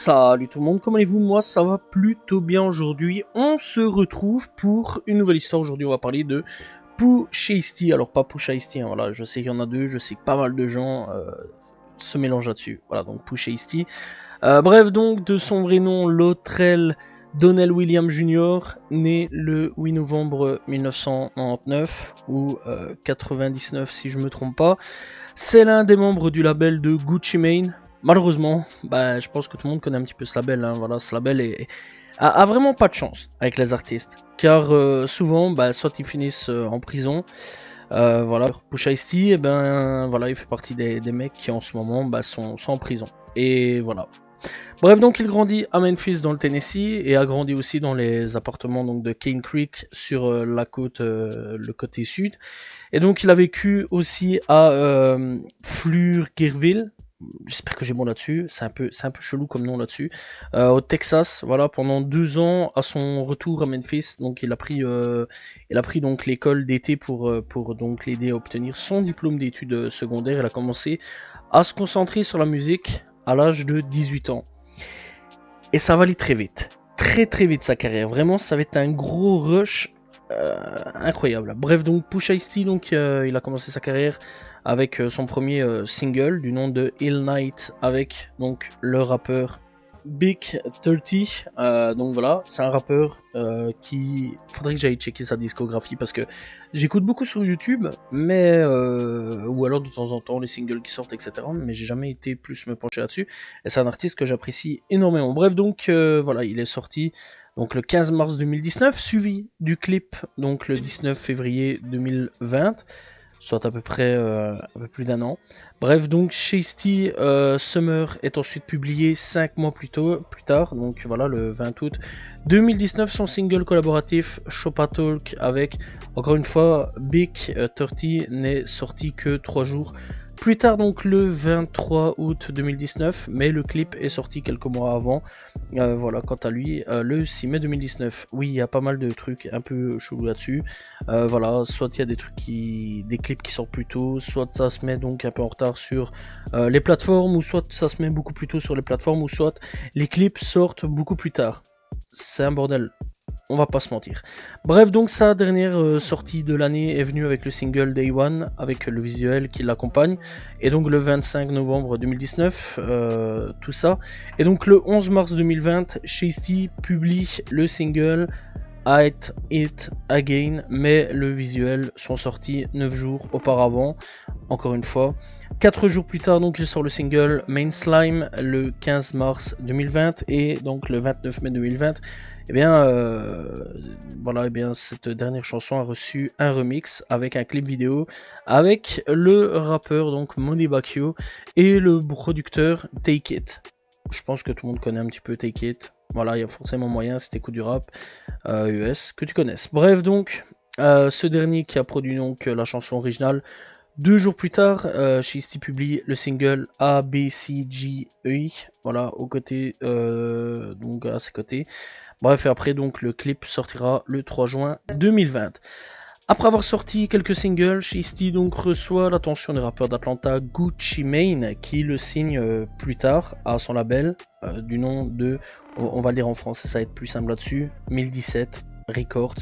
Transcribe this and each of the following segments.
Salut tout le monde, comment allez-vous? Moi ça va plutôt bien aujourd'hui. On se retrouve pour une nouvelle histoire. Aujourd'hui on va parler de Pusha T. Alors pas Pusha T, hein, voilà, je sais qu'il y en a deux, je sais que pas mal de gens se mélangent là-dessus. Voilà, donc Pusha T. Bref, donc de son vrai nom, Latrell Donnell Williams Jr., né le 8 novembre 1999, ou 99 si je me trompe pas. C'est l'un des membres du label de Gucci Mane. Malheureusement, je pense que tout le monde connaît un petit peu ce label. Hein. Voilà, ce label a vraiment pas de chance avec les artistes. Car souvent, soit ils finissent en prison. Voilà, Pusha T, voilà, il fait partie des mecs qui en ce moment sont en prison. Et voilà. Bref, donc il grandit à Memphis dans le Tennessee et a grandi aussi dans les appartements donc, de Cane Creek sur la côte, le côté sud. Et donc il a vécu aussi à Pflugerville. J'espère que j'ai bon là-dessus, c'est un peu chelou comme nom là-dessus. Au Texas, voilà, pendant 2 ans à son retour à Memphis, donc il a pris donc l'école d'été pour donc l'aider à obtenir son diplôme d'études secondaires. Il a commencé à se concentrer sur la musique à l'âge de 18 ans. Et ça va aller très vite, très vite sa carrière. Vraiment, ça va être un gros rush incroyable. Bref, donc Pusha T, donc il a commencé sa carrière avec son premier single du nom de Ill Night avec donc le rappeur Big 30. Donc voilà, c'est un rappeur qui faudrait que j'aille checker sa discographie parce que j'écoute beaucoup sur YouTube, mais ou alors de temps en temps les singles qui sortent, etc. Mais j'ai jamais été plus me pencher là-dessus. Et c'est un artiste que j'apprécie énormément. Bref, donc voilà, il est sorti donc le 15 mars 2019, suivi du clip donc le 19 février 2020. Soit à peu près un peu plus d'1 an. Bref, donc Shasty Summer est ensuite publié 5 mois plus tard, donc voilà, le 20 août 2019, son single collaboratif Choppa Talk avec, encore une fois, Big 30 n'est sorti que 3 jours plus tard, donc le 23 août 2019, mais le clip est sorti quelques mois avant. Voilà, quant à lui, le 6 mai 2019. Oui, il y a pas mal de trucs un peu chelous là-dessus. Voilà, soit il y a des clips qui sortent plus tôt, soit ça se met donc un peu en retard sur les plateformes, ou soit ça se met beaucoup plus tôt sur les plateformes, ou soit les clips sortent beaucoup plus tard. C'est un bordel. On va pas se mentir. Bref, donc sa dernière sortie de l'année est venue avec le single Day One, avec le visuel qui l'accompagne. Et donc le 25 novembre 2019, tout ça. Et donc le 11 mars 2020, Shasty publie le single Hate It Again, mais le visuel sont sortis 9 jours auparavant, encore une fois. 4 jours plus tard, donc il sort le single Main Slime le 15 mars 2020 et donc le 29 mai 2020. Voilà, cette dernière chanson a reçu un remix avec un clip vidéo avec le rappeur donc Money Bakio et le producteur Take It. Je pense que tout le monde connaît un petit peu Take It. Voilà, il y a forcément moyen, si t'écoutes du rap US, que tu connaisses. Bref, donc, ce dernier qui a produit donc la chanson originale. 2 jours plus tard, Shasty publie le single ABCGEI, voilà, donc à ses côtés. Bref, et après, donc, le clip sortira le 3 juin 2020. Après avoir sorti quelques singles, Shasty donc reçoit l'attention des rappeurs d'Atlanta Gucci Mane, qui le signe plus tard à son label, du nom de, on va le dire en français, ça va être plus simple là-dessus, 1017 Records.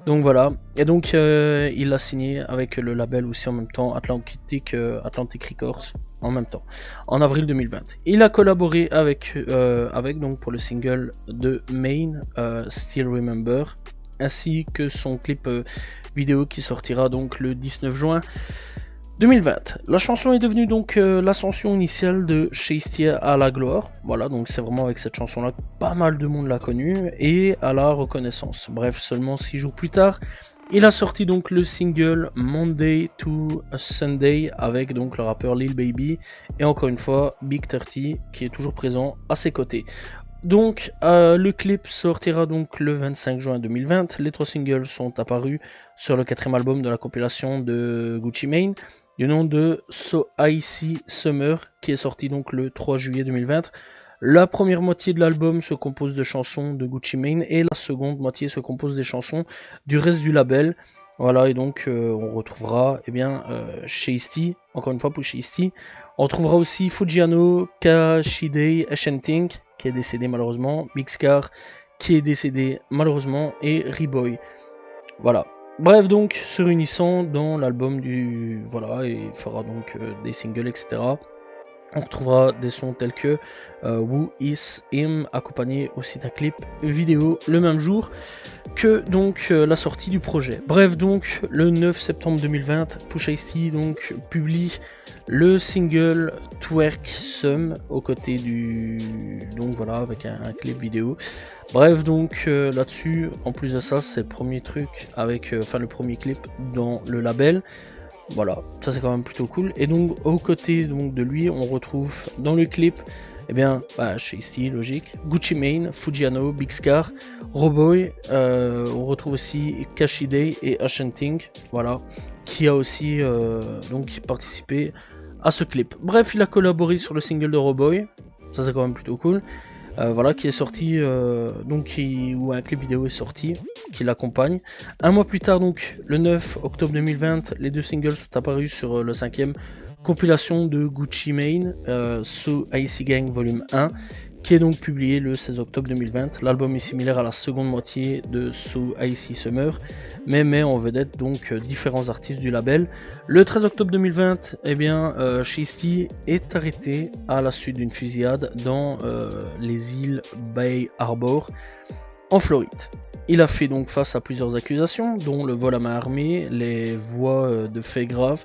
Donc voilà, et donc il l'a signé avec le label aussi en même temps, Atlantic Records, en même temps, en avril 2020. Il a collaboré avec donc pour le single de Mane, Still Remember, ainsi que son clip vidéo qui sortira donc le 19 juin 2020. La chanson est devenue donc l'ascension initiale de Shasty à la gloire. Voilà, donc c'est vraiment avec cette chanson-là que pas mal de monde l'a connue et à la reconnaissance. Bref, seulement 6 jours plus tard, il a sorti donc le single Monday to Sunday avec donc le rappeur Lil Baby et encore une fois Big 30 qui est toujours présent à ses côtés. Donc le clip sortira donc le 25 juin 2020. Les 3 singles sont apparus sur le 4e album de la compilation de Gucci Mane du nom de So Icy Summer qui est sorti donc le 3 juillet 2020. La première moitié de l'album se compose de chansons de Gucci Mane et la seconde moitié se compose des chansons du reste du label. Voilà, et donc on retrouvera Shiesty, encore une fois pour Shiesty. On retrouvera aussi Fujiano Kashide Enchanting, qui est décédé malheureusement, Big Scar, qui est décédé malheureusement, et Reboy. Voilà. Bref, donc, se réunissant dans l'album du... Voilà, et fera donc des singles, etc. On retrouvera des sons tels que Who Is Him, accompagné aussi d'un clip vidéo le même jour que donc la sortie du projet. Bref, donc le 9 septembre 2020, Pusha T donc publie le single Twerk Sum aux côtés du donc voilà avec un clip vidéo. Bref, donc là-dessus, en plus de ça, c'est le premier truc avec le premier clip dans le label. Voilà, ça c'est quand même plutôt cool. Et donc aux côtés donc, de lui, on retrouve dans le clip, chez Steve, logique, Gucci Mane, Fujiano, Big Scar, Roboy, on retrouve aussi Kashide et Enchanting, voilà, qui a aussi donc participé à ce clip. Bref, il a collaboré sur le single de Roboy, ça c'est quand même plutôt cool. Voilà, qui est sorti, où un clip vidéo est sorti, qui l'accompagne. Un mois plus tard, donc le 9 octobre 2020, les deux singles sont apparus sur le 5e compilation de Gucci Mane, So Icy Gang Volume 1, qui est donc publié le 16 octobre 2020. L'album est similaire à la seconde moitié de So Icy Summer, mais met en vedette donc différents artistes du label. Le 13 octobre 2020, Shiesty est arrêté à la suite d'une fusillade dans les îles Bay Harbor, en Floride. Il a fait donc face à plusieurs accusations, dont le vol à main armée, les voies de faits graves,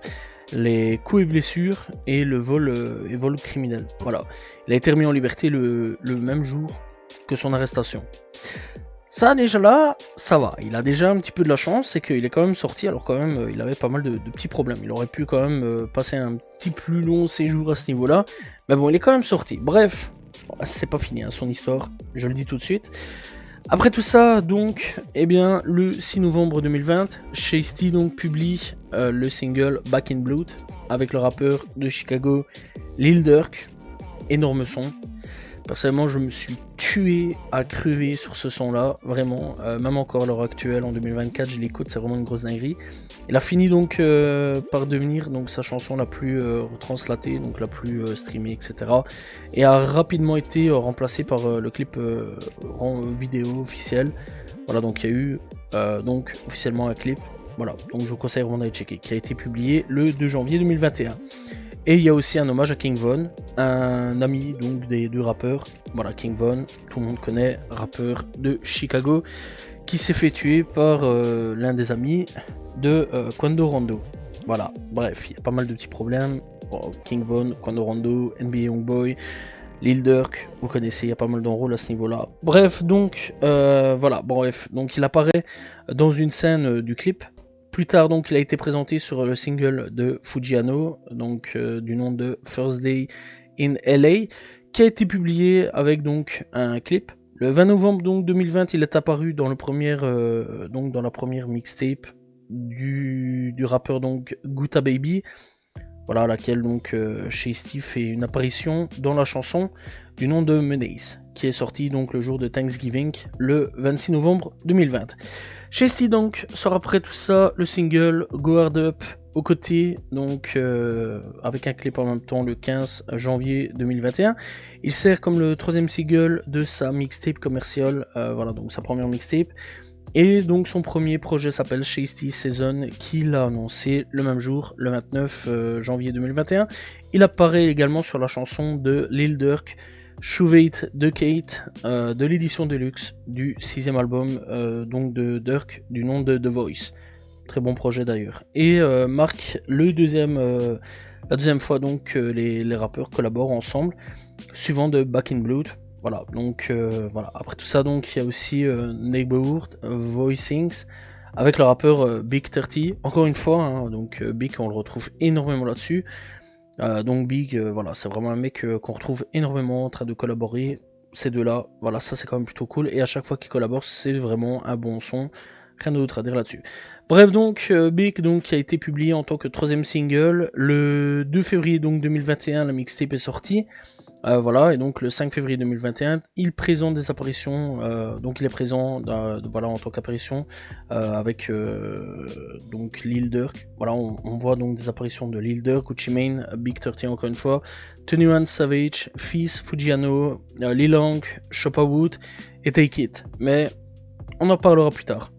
les coups et blessures et le vol criminel. Voilà. Il a été remis en liberté le même jour que son arrestation. Ça déjà là, ça va. Il a déjà un petit peu de la chance, c'est qu'il est quand même sorti, alors quand même il avait pas mal de petits problèmes. Il aurait pu quand même passer un petit plus long séjour à ce niveau-là. Mais bon, il est quand même sorti. Bref, c'est pas fini son histoire, je le dis tout de suite. Après tout ça, donc, le 6 novembre 2020, Shiesty donc publie le single Back in Blood avec le rappeur de Chicago Lil Durk. Énorme son. Personnellement, je me suis tué à crever sur ce son-là, vraiment. Même encore à l'heure actuelle, en 2024, je l'écoute, c'est vraiment une grosse dinguerie. Il a fini donc par devenir donc sa chanson la plus retranslatée, donc la plus streamée, etc. Et a rapidement été remplacé par le clip vidéo officiel. Voilà, donc il y a eu donc officiellement un clip. Voilà, donc je vous conseille vraiment d'aller checker, qui a été publié le 2 janvier 2021. Et il y a aussi un hommage à King Von, un ami donc des deux rappeurs. Voilà, King Von, tout le monde connaît, rappeur de Chicago, qui s'est fait tuer par l'un des amis de Quando Rondo. Voilà, bref, il y a pas mal de petits problèmes. Bon, King Von, Quando Rondo, NBA Youngboy, Lil Durk, vous connaissez, il y a pas mal d'enrôles à ce niveau-là. Bref, donc, donc il apparaît dans une scène du clip. Plus tard, donc, il a été présenté sur le single de Fujiano, donc du nom de First Day in LA, qui a été publié avec donc un clip. Le 20 novembre donc 2020, il est apparu dans dans la première mixtape du rappeur donc Guta Baby. Voilà, laquelle donc Shiesty fait une apparition dans la chanson du nom de Menace, qui est sortie donc le jour de Thanksgiving, le 26 novembre 2020. Shiesty donc sort après tout ça le single Go Hard Up aux côtés, donc avec un clip en même temps le 15 janvier 2021. Il sert comme le troisième single de sa mixtape commerciale, voilà donc sa première mixtape. Et donc son premier projet s'appelle Shiesty Season, qu'il a annoncé le même jour, le 29 janvier 2021. Il apparaît également sur la chanson de Lil Durk, Shoove It de Kate, de l'édition Deluxe du 6ème album donc de Durk, du nom de The Voice. Très bon projet d'ailleurs. Et marque la deuxième fois donc que les rappeurs collaborent ensemble, suivant de Back in Blood. Voilà, donc voilà. Après tout ça, donc il y a aussi Neighborhood Voicings avec le rappeur Big 30. Encore une fois, hein, donc Big, on le retrouve énormément là-dessus. Donc Big, voilà, c'est vraiment un mec qu'on retrouve énormément en train de collaborer. Ces deux-là, voilà, ça c'est quand même plutôt cool. Et à chaque fois qu'ils collaborent, c'est vraiment un bon son. Rien d'autre à dire là-dessus. Bref, donc Big, donc qui a été publié en tant que troisième single le 2 février donc 2021. La mixtape est sortie. Voilà, et donc le 5 février 2021, il présente des apparitions, donc il est présent voilà, en tant qu'apparition avec donc Lil Durk. Voilà, on voit donc des apparitions de Lil Durk, Gucci Mane, Big 30 encore une fois, 21 Savage, Fizz, Fujiano, Lil Lang, Choppa Wood et Take It. Mais on en parlera plus tard.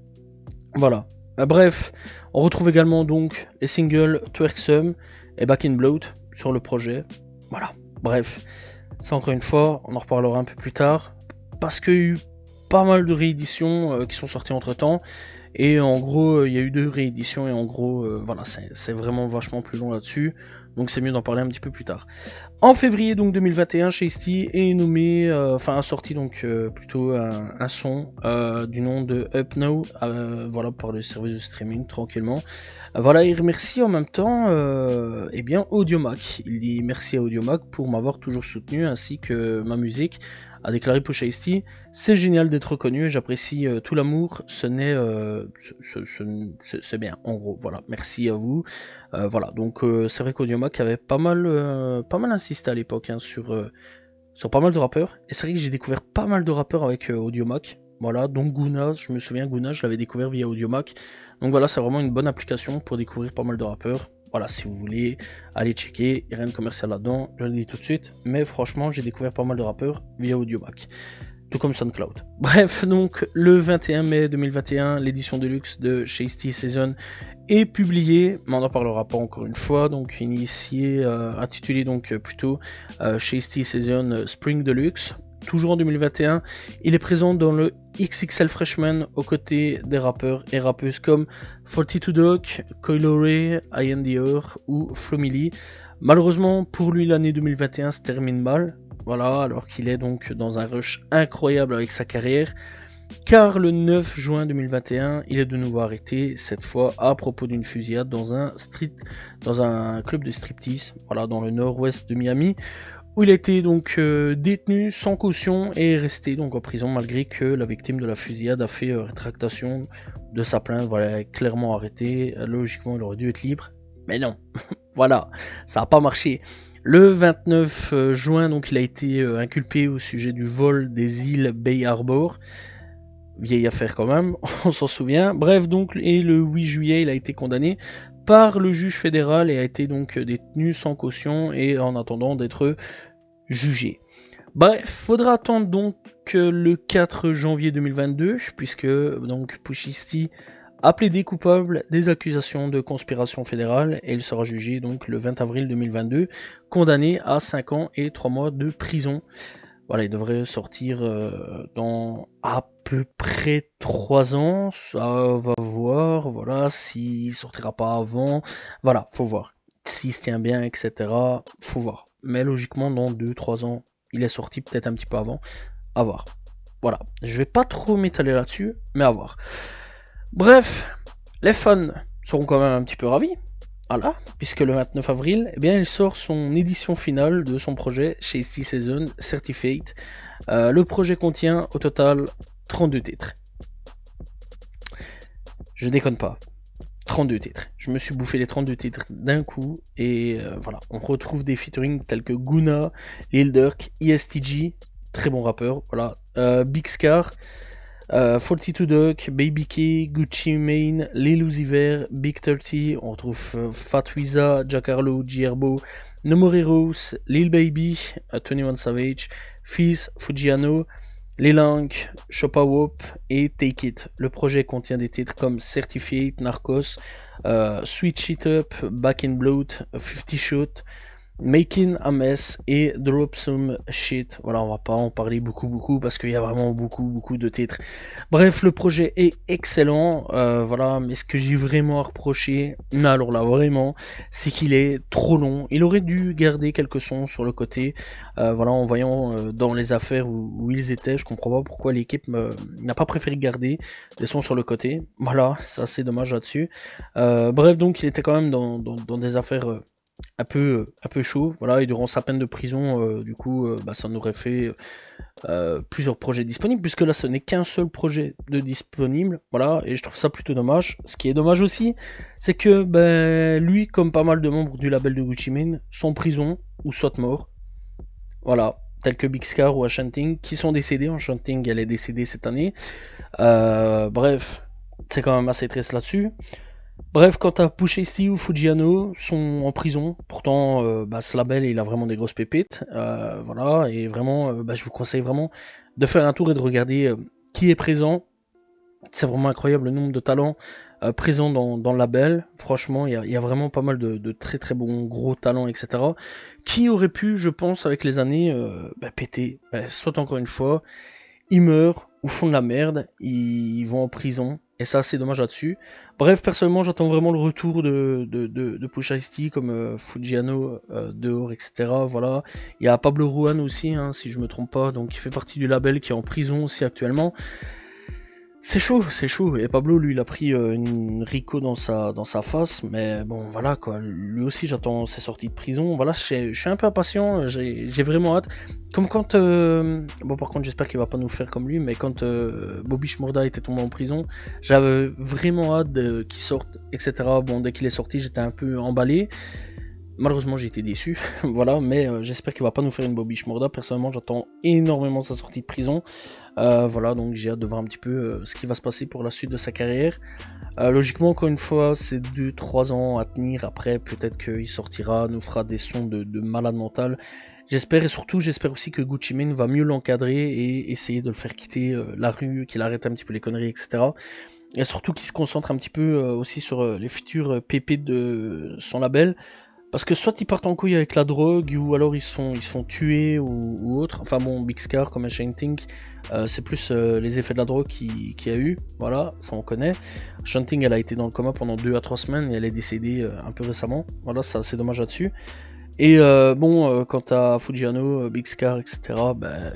Voilà. Bref, on retrouve également donc les singles Twerksome et Back in Blood sur le projet. Voilà. Bref, ça encore une fois, on en reparlera un peu plus tard, parce qu'il y a eu pas mal de rééditions qui sont sorties entre temps, et en gros, il y a eu 2 rééditions, et en gros, voilà, c'est vraiment vachement plus long là-dessus, donc c'est mieux d'en parler un petit peu plus tard. En février donc 2021, Shasty est nommé, a sorti donc plutôt un son du nom de Up Now, voilà, par le service de streaming tranquillement. Voilà, il remercie en même temps eh bien Audiomack. Il dit merci à Audiomack pour m'avoir toujours soutenu ainsi que ma musique. A déclaré pour Shasty, c'est génial d'être reconnu et j'apprécie tout l'amour, c'est bien, en gros, voilà, merci à vous. Voilà, donc c'est vrai qu'Audiomack avait pas mal insisté à l'époque hein, sur pas mal de rappeurs, et c'est vrai que j'ai découvert pas mal de rappeurs avec Audiomack. Voilà, donc Guna, je me souviens, Guna, je l'avais découvert via Audiomack. Donc voilà, c'est vraiment une bonne application pour découvrir pas mal de rappeurs. Voilà, si vous voulez aller checker, il n'y a rien de commercial là-dedans, je le dis tout de suite. Mais franchement, j'ai découvert pas mal de rappeurs via Audiomack. Tout comme SoundCloud. Bref, donc le 21 mai 2021, l'édition Deluxe de Shasty Season est publiée, mais on n'en parlera pas encore une fois, donc initié, intitulé donc plutôt Shasty Season Spring Deluxe. Toujours en 2021, il est présent dans le XXL Freshman aux côtés des rappeurs et rappeuses comme 42 Dog, Coilo Ray, Ian Dior ou Flomily. Malheureusement pour lui, l'année 2021 se termine mal, voilà, alors qu'il est donc dans un rush incroyable avec sa carrière, car le 9 juin 2021, il est de nouveau arrêté, cette fois à propos d'une fusillade dans un club de striptease, voilà, dans le nord-ouest de Miami, où il a été donc détenu sans caution et est resté donc en prison malgré que la victime de la fusillade a fait rétractation de sa plainte. Voilà, clairement arrêté. Logiquement, il aurait dû être libre, mais non. Voilà, ça n'a pas marché. Le 29 juin, donc, il a été inculpé au sujet du vol des îles Bay Harbor. Vieille affaire quand même, on s'en souvient. Bref, donc, et le 8 juillet, il a été condamné par le juge fédéral et a été donc détenu sans caution et en attendant d'être jugé. Bref, faudra attendre donc le 4 janvier 2022 puisque donc Pushisti a plaidé coupable des accusations de conspiration fédérale et il sera jugé donc le 20 avril 2022, condamné à 5 ans et 3 mois de prison. Voilà, il devrait sortir dans à peu près 3 ans, ça va voir, voilà, s'il sortira pas avant, voilà, faut voir. S'il se tient bien, etc., faut voir. Mais logiquement, dans 2-3 ans, il est sorti peut-être un petit peu avant, à voir. Voilà, je vais pas trop m'étaler là-dessus, mais à voir. Bref, les fans seront quand même un petit peu ravis. Voilà, puisque le 29 avril, eh bien, il sort son édition finale de son projet Shasty Season Certified. Le projet contient au total 32 titres. Je déconne pas. 32 titres. Je me suis bouffé les 32 titres d'un coup et voilà, on retrouve des featuring tels que Guna, Lil Durk, ESTG, très bon rappeur, voilà, Big Scar, 42 Dog, Baby K, Gucci Mane, Lil Uzi Vert, Big 30, on retrouve Fat Wiza, Jack Harlow, G-Herbo, No More Heroes, Lil Baby, 21 Savage, Fizz, Fujiano, Lil Lang, Choppa Wop et Take It. Le projet contient des titres comme Certified, Narcos, Sweet Shit Up, Back in Blood, 50 Shot, Making a Mess et Drop Some Shit. Voilà, on va pas en parler beaucoup parce qu'il y a vraiment beaucoup de titres. Bref, le projet est excellent, voilà, mais ce que j'ai vraiment à reprocher, mais alors là vraiment, c'est qu'il est trop long. Il aurait dû garder quelques sons sur le côté, voilà, en voyant dans les affaires où ils étaient, je comprends pas pourquoi l'équipe n'a pas préféré garder des sons sur le côté. Voilà, ça c'est dommage là-dessus. Bref, donc il était quand même dans des affaires un peu chaud, voilà, et durant sa peine de prison, du coup, ça nous aurait fait plusieurs projets disponibles, puisque là ce n'est qu'un seul projet de disponible, voilà, et je trouve ça plutôt dommage. Ce qui est dommage aussi, c'est que lui, comme pas mal de membres du label de Gucci Mane, sont en prison ou soit morts. voilà, tels que Big Scar ou Ashanting, qui sont décédés. Ashanting, elle est décédée cette année. Bref, c'est quand même assez triste là-dessus. Bref, quant à Pusha T ou Fujiano, sont en prison. Pourtant, ce label, il a vraiment des grosses pépites. Voilà, et vraiment, je vous conseille vraiment de faire un tour et de regarder qui est présent. C'est vraiment incroyable le nombre de talents présents dans le label. Franchement, il y a vraiment pas mal de très très bons gros talents, etc. Qui auraient pu, je pense, avec les années, péter. Soit encore une fois, ils meurent ou font de la merde, ils vont en prison. Et ça, c'est dommage là-dessus. Bref, personnellement, j'attends vraiment le retour de Pusha T comme Fujiano dehors, etc. Voilà. Il y a Pablo Ruan aussi, hein, si je me trompe pas, donc il fait partie du label qui est en prison aussi actuellement. C'est chaud. Et Pablo, lui, il a pris une Rico dans sa face, mais bon, voilà quoi. Lui aussi, j'attends ses sorties de prison. Voilà, je suis un peu impatient, j'ai vraiment hâte. Comme quand. Bon, par contre, j'espère qu'il va pas nous faire comme lui, mais quand Bobby Shmurda était tombé en prison, j'avais vraiment hâte qu'il sorte, etc. Bon, dès qu'il est sorti, j'étais un peu emballé. Malheureusement, j'ai été déçu, voilà, mais j'espère qu'il va pas nous faire une Bobby Shmurda. Personnellement, j'attends énormément sa sortie de prison. Voilà, donc j'ai hâte de voir un petit peu ce qui va se passer pour la suite de sa carrière. Logiquement, encore une fois, c'est 2-3 ans à tenir. Après, peut-être qu'il sortira, nous fera des sons de malade mental. J'espère, et surtout, j'espère aussi que Gucci Mane va mieux l'encadrer et essayer de le faire quitter la rue, qu'il arrête un petit peu les conneries, etc. Et surtout qu'il se concentre un petit peu aussi sur les futurs pépites de son label. Parce que soit ils partent en couille avec la drogue, ou alors ils se font tuer ou autre. Enfin bon, Big Scar comme un Shanting, c'est plus les effets de la drogue qu'il y a eu. Voilà, ça on connaît. Shanting, elle a été dans le coma pendant 2 à 3 semaines et elle est décédée un peu récemment. Voilà, ça c'est dommage là-dessus. Et quant à Fujiano, Big Scar, etc.,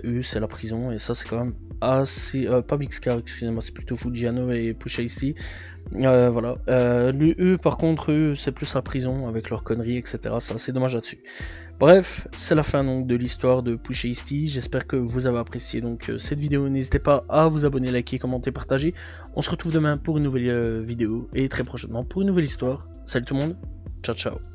eux c'est la prison et ça c'est quand même assez... pas Big Scar, excusez-moi, c'est plutôt Fujiano et Pusha T. Voilà. Eux, par contre, eux, c'est plus la prison avec leurs conneries, etc. C'est assez dommage là-dessus. Bref, c'est la fin donc de l'histoire de Pusha T. J'espère que vous avez apprécié donc cette vidéo. N'hésitez pas à vous abonner, liker, commenter, partager. On se retrouve demain pour une nouvelle vidéo et très prochainement pour une nouvelle histoire. Salut tout le monde, ciao ciao.